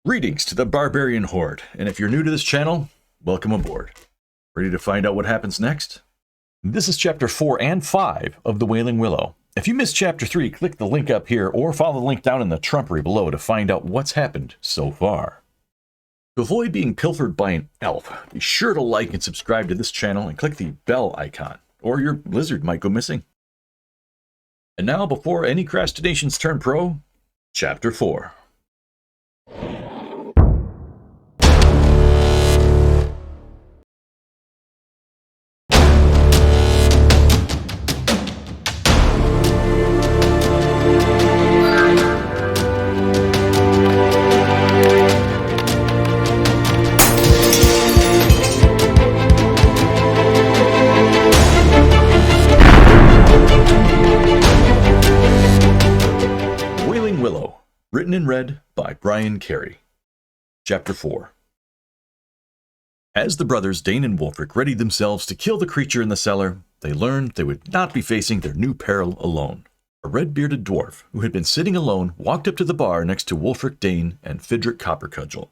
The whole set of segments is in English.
Greetings to the Barbarian Horde, and if you're new to this channel, welcome aboard. Ready to find out what happens next? This is Chapter 4 and 5 of the Wailing Willow. If you missed Chapter 3, click the link up here or follow the link down in the trumpery below to find out what's happened so far. To avoid being pilfered by an elf, be sure to like and subscribe to this channel and click the bell icon, or your lizard might go missing. And now, before any crastinations turn pro, Chapter 4. Wailing Willow, written and read by Brian Carey. Chapter 4. As the brothers Dane and Wulfric readied themselves to kill the creature in the cellar, they learned they would not be facing their new peril alone. A red-bearded dwarf, who had been sitting alone, walked up to the bar next to Wulfric Dane and Fidric Coppercudgel.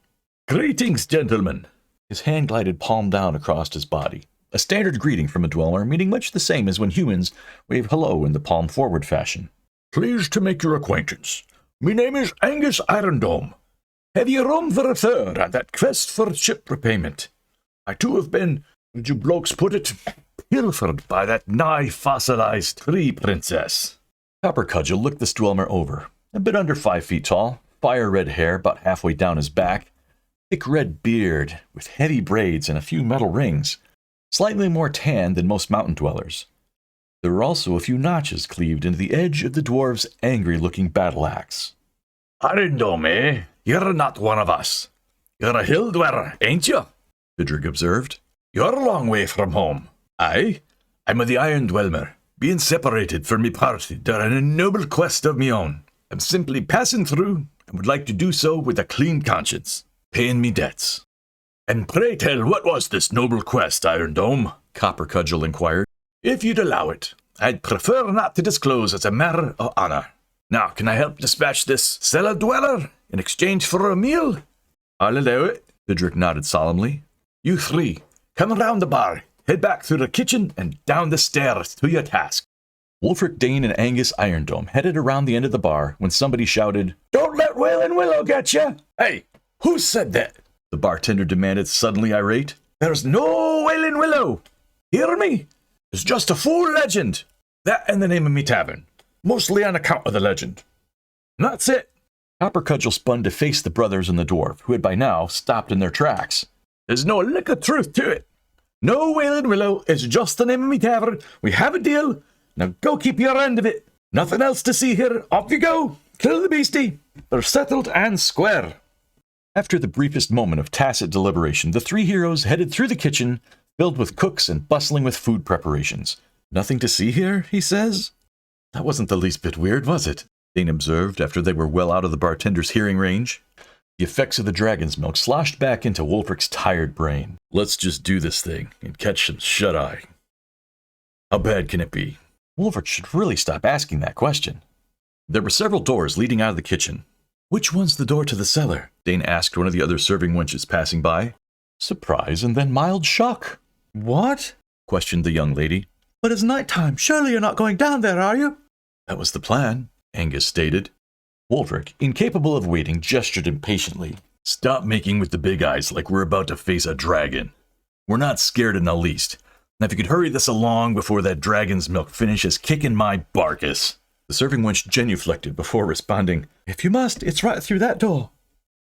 "Greetings, gentlemen!" His hand glided palm down across his body, a standard greeting from a dweller, meaning much the same as when humans wave hello in the palm-forward fashion. "Pleased to make your acquaintance. Me name is Angus Irondome. Have you room for a third on that quest for ship repayment? I too have been, would you blokes put it, pilfered by that nigh fossilized tree princess." Coppercudgel looked the Dweller over, a bit under 5 feet tall, fire-red hair about halfway down his back, thick red beard with heavy braids and a few metal rings, slightly more tan than most mountain dwellers. There were also a few notches cleaved into the edge of the dwarf's angry-looking battle axe. "Irondome, eh? You're not one of us. You're a hill dweller, ain't you?" Fidric observed. "You're a long way from home." "Aye, I'm of the Iron Dweller, being separated from me party during a noble quest of me own. I'm simply passing through and would like to do so with a clean conscience, paying me debts." "And pray tell, what was this noble quest, Irondome?" Coppercudgel inquired. "If you'd allow it, I'd prefer not to disclose as a matter of honor. Now, can I help dispatch this cellar dweller in exchange for a meal?" "I'll allow it," Fidric nodded solemnly. "You three, come around the bar, head back through the kitchen and down the stairs to your task." Wulfric Dane and Angus Irondome headed around the end of the bar when somebody shouted, "Don't let Wailing Willow get you!" "Hey, who said that?" the bartender demanded, suddenly irate. "There's no Wailing Willow! Hear me? It's just a fool legend. That and the name of me tavern. Mostly on account of the legend. And that's it." Coppercudgel spun to face the brothers and the dwarf, who had by now stopped in their tracks. "There's no lick of truth to it. No Wailing Willow, it's just the name of me tavern. We have a deal. Now go keep your end of it. Nothing else to see here. Off you go. Kill the beastie. They're settled and square." After the briefest moment of tacit deliberation, the three heroes headed through the kitchen, filled with cooks and bustling with food preparations. "Nothing to see here," he says. "That wasn't the least bit weird, was it?" Dane observed after they were well out of the bartender's hearing range. The effects of the dragon's milk sloshed back into Wulfric's tired brain. "Let's just do this thing and catch some shut-eye. How bad can it be?" Wulfric should really stop asking that question. There were several doors leading out of the kitchen. "Which one's the door to the cellar?" Dane asked one of the other serving wenches passing by. Surprise and then mild shock. "What?" questioned the young lady. "But it's night time. Surely you're not going down there, are you?" "That was the plan," Angus stated. Wulfric, incapable of waiting, gestured impatiently. "Stop making with the big eyes like we're about to face a dragon. We're not scared in the least. Now if you could hurry this along before that dragon's milk finishes kicking my barkus." The serving wench genuflected before responding, "If you must, it's right through that door.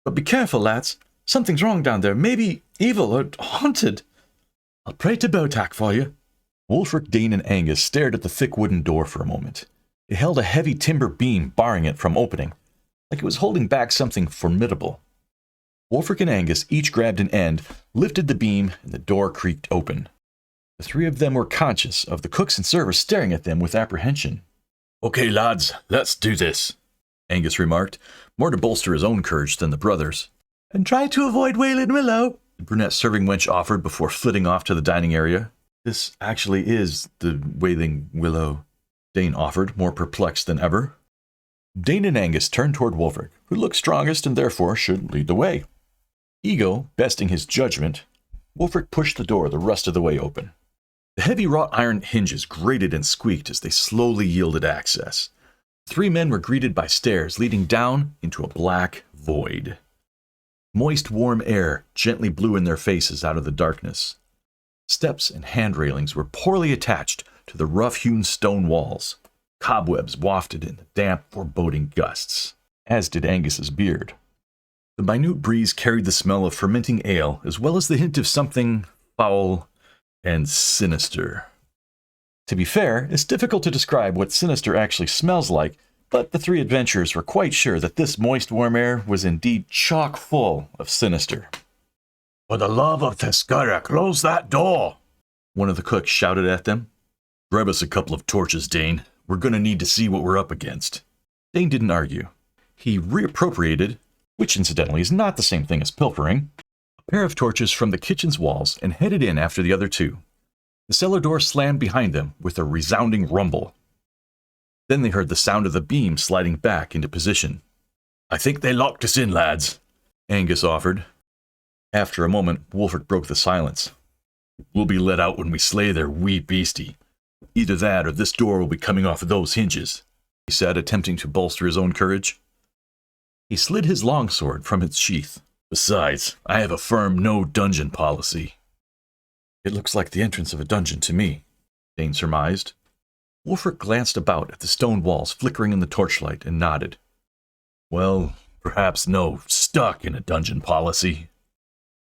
But be careful, lads. Something's wrong down there. Maybe evil or haunted. I'll pray to Botak for you." Wulfric, Dane, and Angus stared at the thick wooden door for a moment. It held a heavy timber beam barring it from opening, like it was holding back something formidable. Wulfric and Angus each grabbed an end, lifted the beam, and the door creaked open. The three of them were conscious of the cooks and servers staring at them with apprehension. "Okay, lads, let's do this," Angus remarked, more to bolster his own courage than the brothers. "And try to avoid Wailing Willow," the brunette serving wench offered before flitting off to the dining area. "This actually is the Wailing Willow," Dane offered, more perplexed than ever. Dane and Angus turned toward Wulfric, who looked strongest and therefore should lead the way. Ego besting his judgment, Wulfric pushed the door the rest of the way open. The heavy wrought iron hinges grated and squeaked as they slowly yielded access. Three men were greeted by stairs leading down into a black void. Moist, warm air gently blew in their faces out of the darkness. Steps and hand railings were poorly attached to the rough-hewn stone walls. Cobwebs wafted in the damp, foreboding gusts, as did Angus's beard. The minute breeze carried the smell of fermenting ale, as well as the hint of something foul and sinister. To be fair, it's difficult to describe what sinister actually smells like, but the three adventurers were quite sure that this moist, warm air was indeed chock full of sinister. "For the love of Teskara, close that door!" one of the cooks shouted at them. "Grab us a couple of torches, Dane. We're going to need to see what we're up against." Dane didn't argue. He reappropriated, which incidentally is not the same thing as pilfering, a pair of torches from the kitchen's walls and headed in after the other two. The cellar door slammed behind them with a resounding rumble. Then they heard the sound of the beam sliding back into position. "I think they locked us in, lads," Angus offered. After a moment, Wulfric broke the silence. "We'll be let out when we slay their wee beastie. Either that or this door will be coming off of those hinges," he said, attempting to bolster his own courage. He slid his longsword from its sheath. "Besides, I have a firm no-dungeon policy." "It looks like the entrance of a dungeon to me," Dane surmised. Wulfric glanced about at the stone walls flickering in the torchlight and nodded. "Well, perhaps no stuck in a dungeon policy."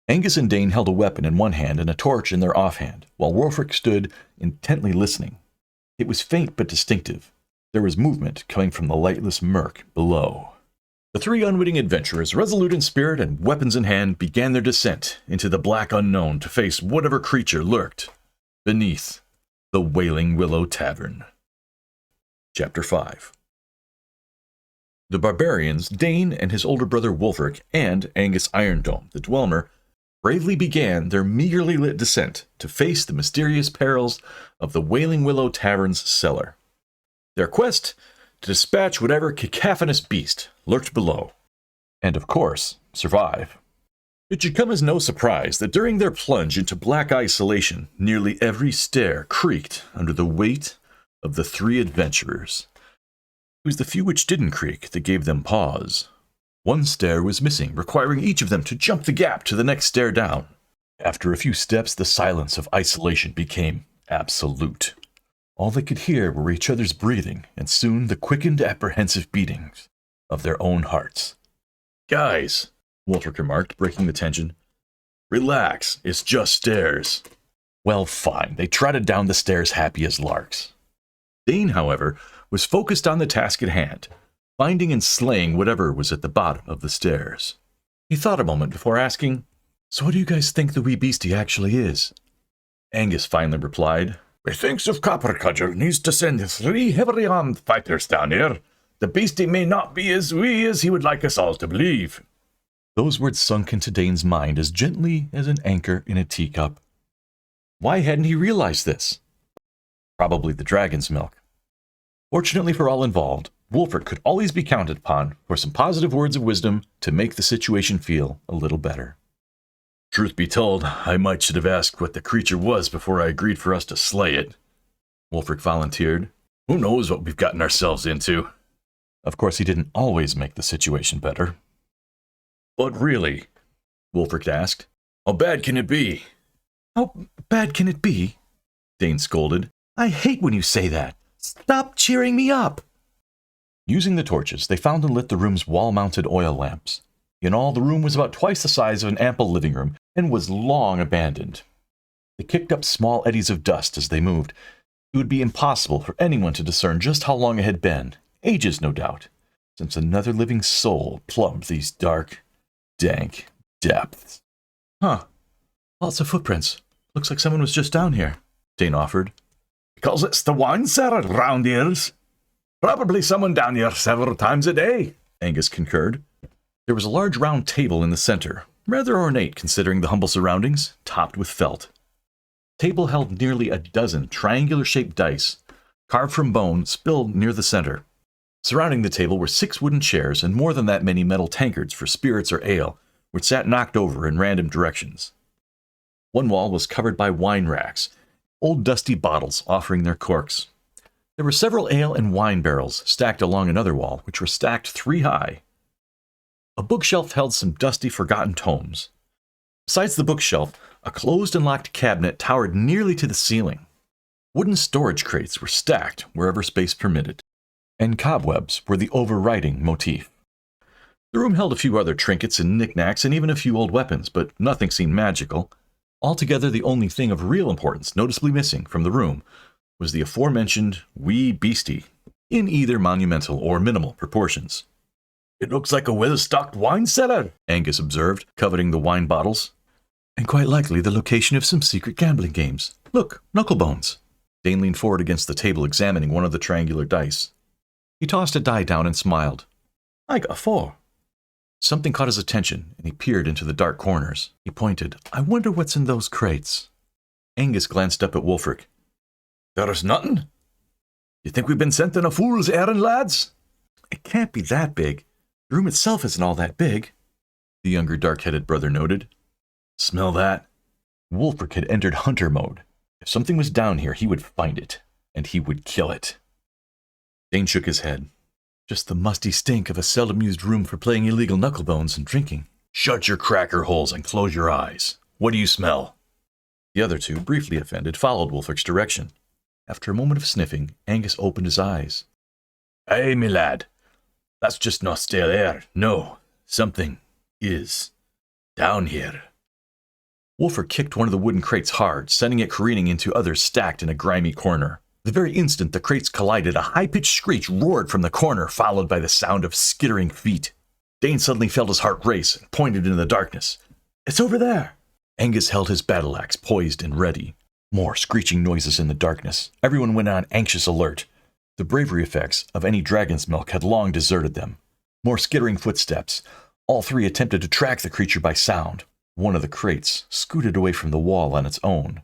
Angus and Dane held a weapon in one hand and a torch in their offhand, while Wulfric stood intently listening. It was faint but distinctive. There was movement coming from the lightless murk below. The three unwitting adventurers, resolute in spirit and weapons in hand, began their descent into the black unknown to face whatever creature lurked beneath the Wailing Willow Tavern. Chapter 5. The barbarians, Dane and his older brother Wulfric, and Angus Irondome, the Dweller, bravely began their meagerly lit descent to face the mysterious perils of the Wailing Willow Tavern's cellar. Their quest to dispatch whatever cacophonous beast lurked below, and of course, survive. It should come as no surprise that during their plunge into black isolation, nearly every stair creaked under the weight of the three adventurers. It was the few which didn't creak that gave them pause. One stair was missing, requiring each of them to jump the gap to the next stair down. After a few steps, the silence of isolation became absolute. All they could hear were each other's breathing, and soon the quickened, apprehensive beatings of their own hearts. "Guys," Wulfric remarked, breaking the tension. "Relax, it's just stairs." Well, fine. They trotted down the stairs happy as larks. Dane, however, was focused on the task at hand, finding and slaying whatever was at the bottom of the stairs. He thought a moment before asking, "So what do you guys think the wee beastie actually is?" Angus finally replied, "Methinks if Coppercudgel needs to send 3 heavily-armed fighters down here, the beastie may not be as wee as he would like us all to believe." Those words sunk into Dane's mind as gently as an anchor in a teacup. Why hadn't he realized this? Probably the dragon's milk. Fortunately for all involved, Wulfric could always be counted upon for some positive words of wisdom to make the situation feel a little better. "Truth be told, I might should have asked what the creature was before I agreed for us to slay it," Wulfric volunteered. "Who knows what we've gotten ourselves into?" Of course, he didn't always make the situation better. "But really," Wulfric asked, "how bad can it be?" "How bad can it be?" Dane scolded. "I hate when you say that. Stop cheering me up." Using the torches, they found and lit the room's wall-mounted oil lamps. In all, the room was about twice the size of an ample living room and was long abandoned. They kicked up small eddies of dust as they moved. It would be impossible for anyone to discern just how long it had been, ages no doubt, since another living soul plumbed these dark, dank depths. "Huh. Lots of footprints. Looks like someone was just down here," Dane offered. "Because it's the wine cellar round here's. Probably someone down here several times a day," Angus concurred. There was a large round table in the center, rather ornate considering the humble surroundings, topped with felt. The table held nearly a dozen triangular-shaped dice, carved from bone, spilled near the center. Surrounding the table were 6 wooden chairs and more than that many metal tankards for spirits or ale, which sat knocked over in random directions. One wall was covered by wine racks, old dusty bottles offering their corks. There were several ale and wine barrels stacked along another wall, which were stacked 3 high. A bookshelf held some dusty, forgotten tomes. Besides the bookshelf, a closed and locked cabinet towered nearly to the ceiling. Wooden storage crates were stacked wherever space permitted, and cobwebs were the overriding motif. The room held a few other trinkets and knickknacks and even a few old weapons, but nothing seemed magical. Altogether, the only thing of real importance noticeably missing from the room was the aforementioned wee beastie, in either monumental or minimal proportions. "It looks like a well-stocked wine cellar," Angus observed, coveting the wine bottles. "And quite likely the location of some secret gambling games. Look, knucklebones." Dane leaned forward against the table, examining one of the triangular dice. He tossed a die down and smiled. "I got a 4. Something caught his attention, and he peered into the dark corners. He pointed. "I wonder what's in those crates." Angus glanced up at Wulfric. "There's nothing? You think we've been sent on a fool's errand, lads?" "It can't be that big. The room itself isn't all that big," the younger dark-headed brother noted. "Smell that?" Wulfric had entered hunter mode. If something was down here, he would find it, and he would kill it. Dane shook his head. "Just the musty stink of a seldom-used room for playing illegal knucklebones and drinking." "Shut your cracker holes and close your eyes. What do you smell?" The other two, briefly offended, followed Wulfric's direction. After a moment of sniffing, Angus opened his eyes. "Aye, me lad. That's just not stale air. No, something is down here." Wulfric kicked one of the wooden crates hard, sending it careening into others stacked in a grimy corner. The very instant the crates collided, a high-pitched screech roared from the corner, followed by the sound of skittering feet. Dane suddenly felt his heart race and pointed into the darkness. "It's over there!" Angus held his battle axe poised and ready. More screeching noises in the darkness. Everyone went on anxious alert. The bravery effects of any dragon's milk had long deserted them. More skittering footsteps. All 3 attempted to track the creature by sound. One of the crates scooted away from the wall on its own,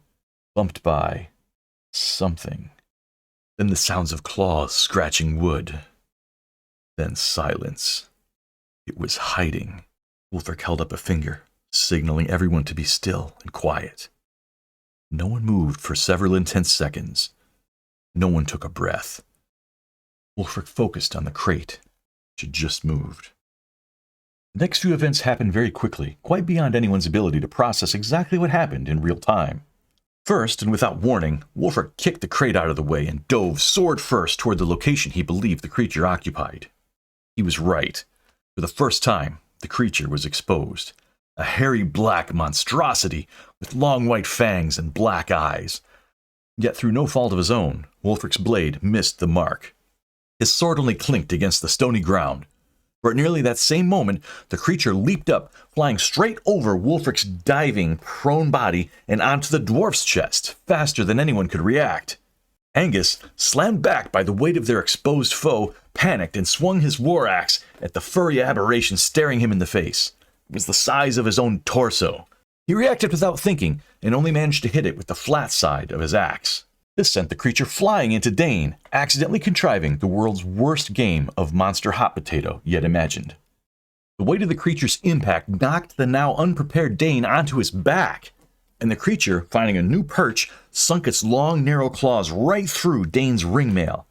bumped by something. Then the sounds of claws scratching wood. Then silence. It was hiding. Wulfric held up a finger, signaling everyone to be still and quiet. No one moved for several intense seconds. No one took a breath. Wulfric focused on the crate, which had just moved. The next few events happened very quickly, quite beyond anyone's ability to process exactly what happened in real time. First, and without warning, Wulfric kicked the crate out of the way and dove sword first toward the location he believed the creature occupied. He was right. For the first time, the creature was exposed. A hairy black monstrosity with long white fangs and black eyes. Yet through no fault of his own, Wulfric's blade missed the mark. His sword only clinked against the stony ground. For at nearly that same moment, the creature leaped up, flying straight over Wulfric's diving, prone body and onto the dwarf's chest, faster than anyone could react. Angus, slammed back by the weight of their exposed foe, panicked and swung his war axe at the furry aberration staring him in the face. It was the size of his own torso. He reacted without thinking, and only managed to hit it with the flat side of his axe. This sent the creature flying into Dane, accidentally contriving the world's worst game of monster hot potato yet imagined. The weight of the creature's impact knocked the now unprepared Dane onto his back, and the creature, finding a new perch, sunk its long, narrow claws right through Dane's ringmail.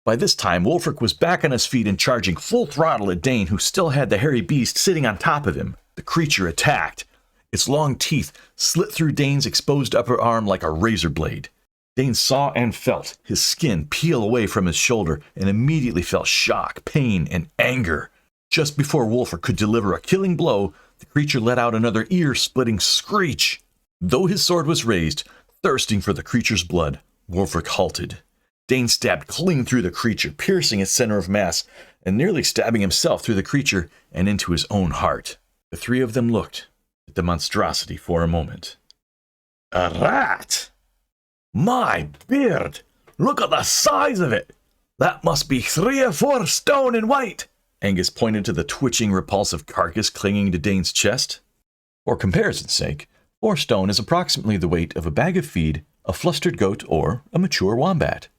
By this time, Wulfric was back on his feet and charging full throttle at Dane, who still had the hairy beast sitting on top of him. The creature attacked. Its long teeth slit through Dane's exposed upper arm like a razor blade. Dane saw and felt his skin peel away from his shoulder and immediately felt shock, pain, and anger. Just before Wulfric could deliver a killing blow, the creature let out another ear-splitting screech. Though his sword was raised, thirsting for the creature's blood, Wulfric halted. Dane stabbed clean through the creature, piercing its center of mass, and nearly stabbing himself through the creature and into his own heart. The 3 of them looked at the monstrosity for a moment. "A rat! My beard! Look at the size of it! That must be 3 or 4 stone in weight!" Angus pointed to the twitching, repulsive carcass clinging to Dane's chest. For comparison's sake, 4 stone is approximately the weight of a bag of feed, a flustered goat, or a mature wombat.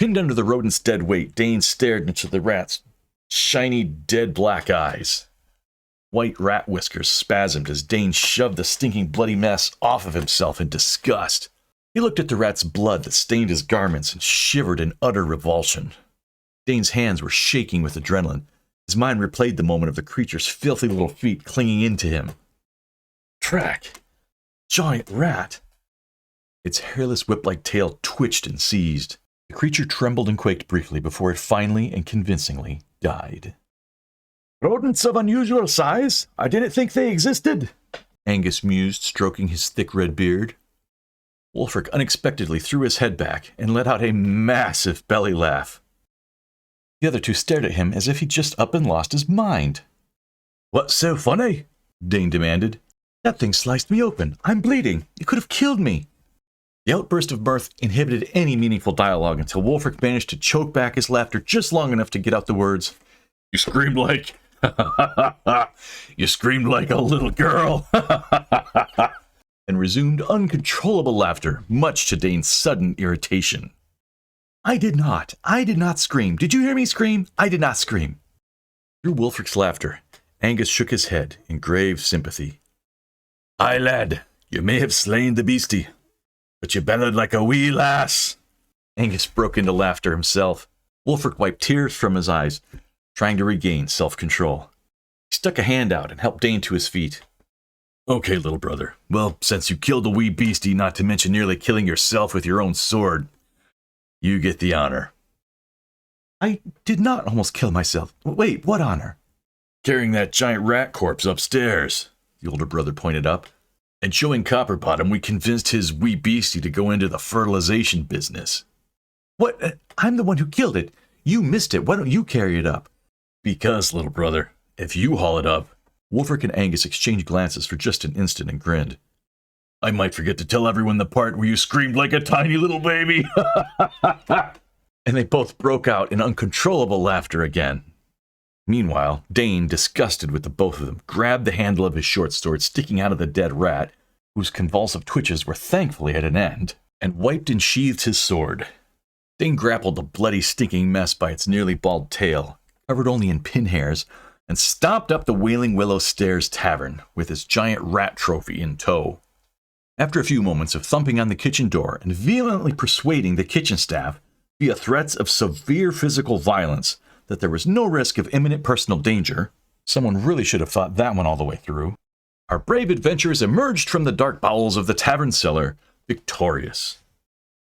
Pinned under the rodent's dead weight, Dane stared into the rat's shiny, dead black eyes. White rat whiskers spasmed as Dane shoved the stinking bloody mess off of himself in disgust. He looked at the rat's blood that stained his garments and shivered in utter revulsion. Dane's hands were shaking with adrenaline. His mind replayed the moment of the creature's filthy little feet clinging into him. Track. Giant rat. Its hairless whip-like tail twitched and seized. The creature trembled and quaked briefly before it finally and convincingly died. Rodents of unusual size? I didn't think they existed, Angus mused, stroking his thick red beard. Wulfric unexpectedly threw his head back and let out a massive belly laugh. The other two stared at him as if he'd just up and lost his mind. What's so funny? Dane demanded. That thing sliced me open. I'm bleeding. It could have killed me. The outburst of mirth inhibited any meaningful dialogue until Wulfric managed to choke back his laughter just long enough to get out the words, You screamed like... You screamed like a little girl. and resumed uncontrollable laughter, much to Dane's sudden irritation. I did not scream. Did you hear me scream? I did not scream. Through Wulfric's laughter, Angus shook his head in grave sympathy. Aye, lad, you may have slain the beastie, but you bellowed like a wee lass. Angus broke into laughter himself. Wulfric wiped tears from his eyes, trying to regain self-control. He stuck a hand out and helped Dane to his feet. Okay, little brother. Well, since you killed a wee beastie, not to mention nearly killing yourself with your own sword, you get the honor. I did not almost kill myself. Wait, what honor? Carrying that giant rat corpse upstairs, the older brother pointed up. And showing Copperbottom we convinced his wee beastie to go into the fertilization business. What? I'm the one who killed it. You missed it. Why don't you carry it up? Because, little brother, if you haul it up... Wulfric and Angus exchanged glances for just an instant and grinned. I might forget to tell everyone the part where you screamed like a tiny little baby. And they both broke out in uncontrollable laughter again. Meanwhile, Dane, disgusted with the both of them, grabbed the handle of his short sword sticking out of the dead rat, whose convulsive twitches were thankfully at an end, and wiped and sheathed his sword. Dane grappled the bloody, stinking mess by its nearly bald tail, covered only in pin hairs, and stomped up the Wailing Willow Stairs Tavern with his giant rat trophy in tow. After a few moments of thumping on the kitchen door and vehemently persuading the kitchen staff, via threats of severe physical violence, that there was no risk of imminent personal danger, someone really should have thought that one all the way through, our brave adventurers emerged from the dark bowels of the tavern cellar, victorious.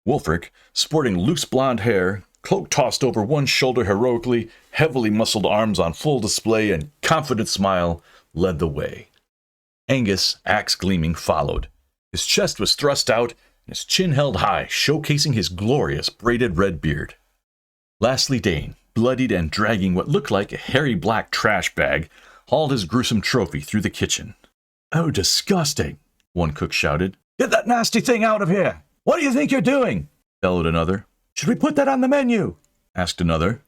Wulfric, sporting loose blonde hair, cloak tossed over one shoulder heroically, heavily muscled arms on full display, and confident smile, led the way. Angus, axe gleaming, followed. His chest was thrust out, and his chin held high, showcasing his glorious braided red beard. Lastly, Dane, bloodied and dragging what looked like a hairy black trash bag, hauled his gruesome trophy through the kitchen. Oh, disgusting, one cook shouted. Get that nasty thing out of here! What do you think you're doing? Bellowed another. Should we put that on the menu? Asked another.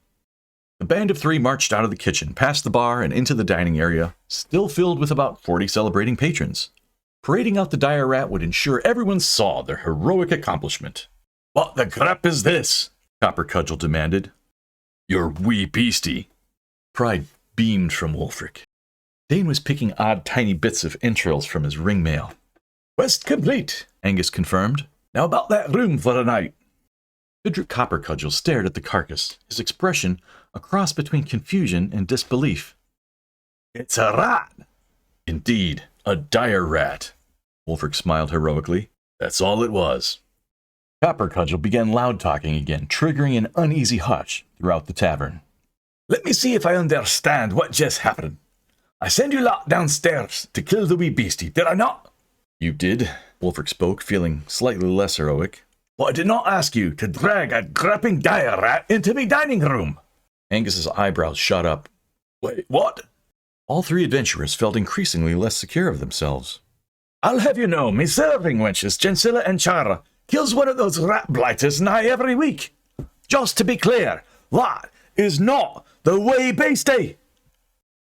The band of three marched out of the kitchen, past the bar, and into the dining area, still filled with about 40 celebrating patrons. Parading out the dire rat would ensure everyone saw their heroic accomplishment. What the crap is this? Copper Cudgel demanded. Your wee beastie. Pride beamed from Wulfric. Dane was picking odd tiny bits of entrails from his ring mail. Quest complete, Angus confirmed. Now about that room for the night. Vidric Copper Cudgel stared at the carcass, his expression a cross between confusion and disbelief. It's a rat. Indeed, a dire rat. Wulfric smiled heroically. That's all it was. Copper Cudgel began loud-talking again, triggering an uneasy hush throughout the tavern. Let me see if I understand what just happened. I sent you lot downstairs to kill the wee beastie, did I not? You did, Wulfric spoke, feeling slightly less heroic. But I did not ask you to drag a griping dire rat into me dining room. Angus's eyebrows shot up. Wait, what? All three adventurers felt increasingly less secure of themselves. I'll have you know, me serving wenches, Gensilla and Chara, kills one of those rat blighters nigh every week. Just to be clear, that is not the way beastie.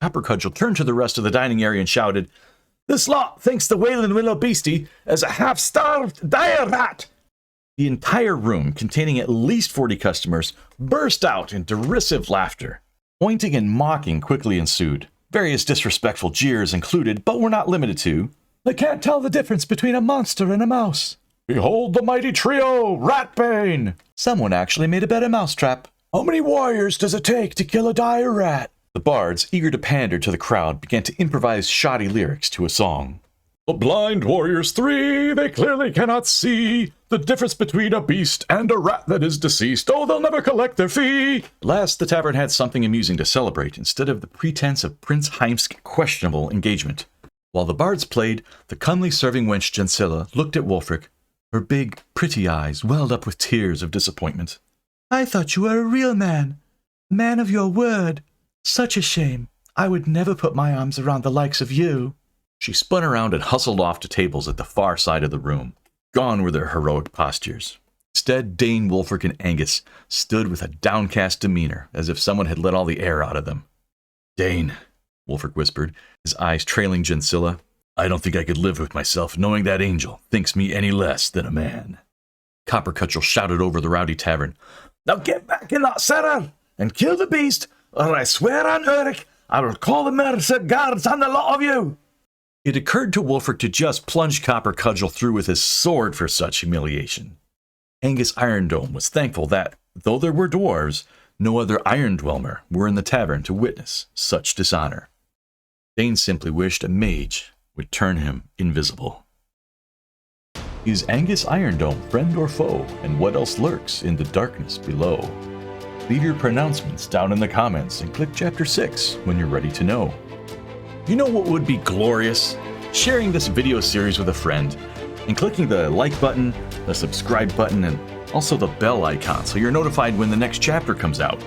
Copper Cudgel turned to the rest of the dining area and shouted, This lot thinks the Wailing Willow beastie is a half-starved dire rat. The entire room, containing at least 40 customers, burst out in derisive laughter. Pointing and mocking quickly ensued. Various disrespectful jeers included, but were not limited to, "I can't tell the difference between a monster and a mouse." "Behold the mighty trio, Ratbane!" "Someone actually made a better mousetrap." "How many warriors does it take to kill a dire rat?" The bards, eager to pander to the crowd, began to improvise shoddy lyrics to a song. "The blind warriors three, they clearly cannot see the difference between a beast and a rat that is deceased. Oh, they'll never collect their fee." At last, the tavern had something amusing to celebrate instead of the pretense of Prince Heimsk's questionable engagement. While the bards played, the comely serving wench Gensilla looked at Wulfric. Her big, pretty eyes welled up with tears of disappointment. "I thought you were a real man. A man of your word. Such a shame. I would never put my arms around the likes of you." She spun around and hustled off to tables at the far side of the room. Gone were their heroic postures. Instead, Dane, Wulfric, and Angus stood with a downcast demeanor, as if someone had let all the air out of them. "Dane," Wulfric whispered, his eyes trailing Gensilla, "I don't think I could live with myself knowing that angel thinks me any less than a man." Coppercutchel shouted over the rowdy tavern, "Now get back in that cellar and kill the beast, or I swear on Eric I will call the Mercer guards on the lot of you." It occurred to Wulfric to just plunge Coppercudgel through with his sword for such humiliation. Angus Irondome was thankful that, though there were dwarves, no other Iron Dweller were in the tavern to witness such dishonor. Dane simply wished a mage would turn him invisible. Is Angus Irondome friend or foe, and what else lurks in the darkness below? Leave your pronouncements down in the comments and click Chapter 6 when you're ready to know. You know what would be glorious? Sharing this video series with a friend and clicking the like button, the subscribe button, and also the bell icon so you're notified when the next chapter comes out.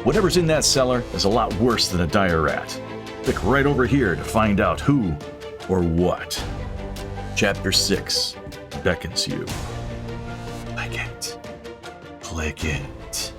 Whatever's in that cellar is a lot worse than a dire rat. Click right over here to find out who or what. Chapter 6 beckons you. Click it. Click it.